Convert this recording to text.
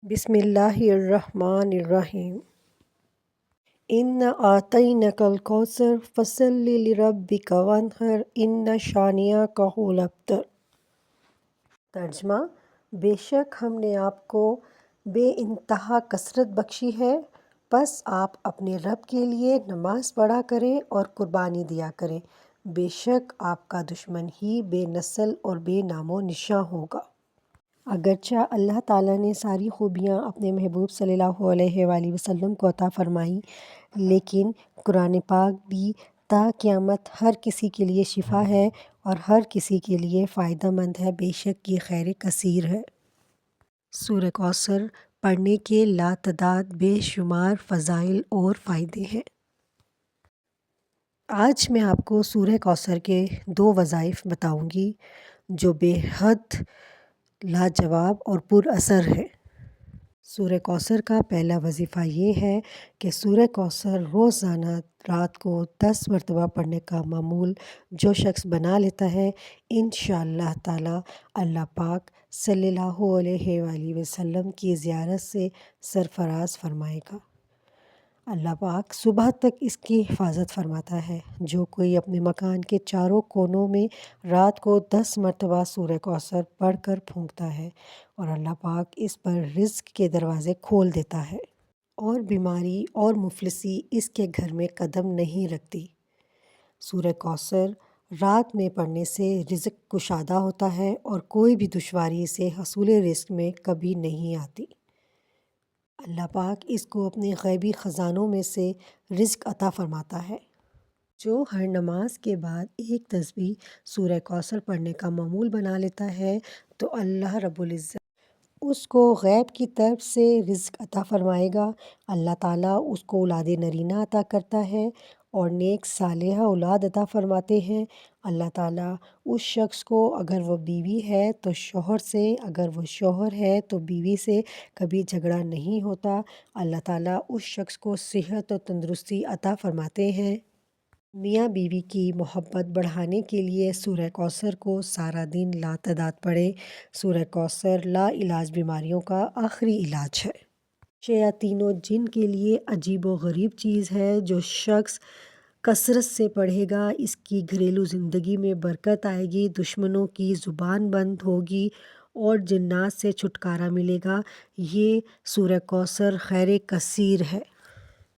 بسم اللہ الرحمن الرحیم۔ اِنَّا أَعْطَيْنَاكَ الْكَوْثَرَ فَصَلِّ لِرَبِّكَ وَانْحَرْ إِنَّ شَانِئَكَ هُوَ الْأَبْتَرُ۔ ترجمہ: بے شک ہم نے آپ کو بے انتہا کثرت بخشی ہے، پس آپ اپنے رب کے لیے نماز پڑھا کریں اور قربانی دیا کریں، بے شک آپ کا دشمن ہی بے نسل اور بے نام و نشاں ہوگا۔ اگرچہ اللہ تعالیٰ نے ساری خوبیاں اپنے محبوب صلی اللہ علیہ وآلہ وسلم کو عطا فرمائیں، لیکن قرآن پاک بھی تا قیامت ہر کسی کے لیے شفا ہے اور ہر کسی کے لیے فائدہ مند ہے، بے شک یہ خیر کثیر ہے۔ سورہ کوثر پڑھنے کے لاتعداد بے شمار فضائل اور فائدے ہیں۔ آج میں آپ کو سورہ کوثر کے 2 وظائف بتاؤں گی جو بے حد لاجواب اور پر اثر ہے۔ سورہ کوثر کا پہلا وظیفہ یہ ہے کہ سورہ کوثر روزانہ رات کو 10 مرتبہ پڑھنے کا معمول جو شخص بنا لیتا ہے، انشاءاللہ تعالی اللہ پاک صلی اللہ علیہ وآلہ وسلم کی زیارت سے سرفراز فرمائے گا۔ اللہ پاک صبح تک اس کی حفاظت فرماتا ہے۔ جو کوئی اپنے مکان کے چاروں کونوں میں رات کو 10 مرتبہ سورہ کوثر پڑھ کر پھونکتا ہے اور اللہ پاک اس پر رزق کے دروازے کھول دیتا ہے اور بیماری اور مفلسی اس کے گھر میں قدم نہیں رکھتی۔ سورہ کوثر رات میں پڑھنے سے رزق کشادہ ہوتا ہے اور کوئی بھی دشواری اسے حصول رزق میں کبھی نہیں آتی۔ اللہ پاک اس کو اپنے غیبی خزانوں میں سے رزق عطا فرماتا ہے۔ جو ہر نماز کے بعد ایک تسبیح سورہ کوثر پڑھنے کا معمول بنا لیتا ہے تو اللہ رب العزت اس کو غیب کی طرف سے رزق عطا فرمائے گا۔ اللہ تعالیٰ اس کو اولاد نرینہ عطا کرتا ہے اور نیک صالحہ اولاد عطا فرماتے ہیں۔ اللہ تعالیٰ اس شخص کو اگر وہ بیوی ہے تو شوہر سے، اگر وہ شوہر ہے تو بیوی سے کبھی جھگڑا نہیں ہوتا۔ اللہ تعالیٰ اس شخص کو صحت اور تندرستی عطا فرماتے ہیں۔ میاں بیوی کی محبت بڑھانے کے لیے سورہ کوثر کو سارا دن لاتعداد پڑھیں۔ سورہ کوثر لا علاج بیماریوں کا آخری علاج ہے۔ شیاطین و جن کے لیے عجیب و غریب چیز ہے۔ جو شخص کثرت سے پڑھے گا اس کی گھریلو زندگی میں برکت آئے گی، دشمنوں کی زبان بند ہوگی اور جنات سے چھٹکارا ملے گا۔ یہ سورہ کوثر خیر کثیر ہے۔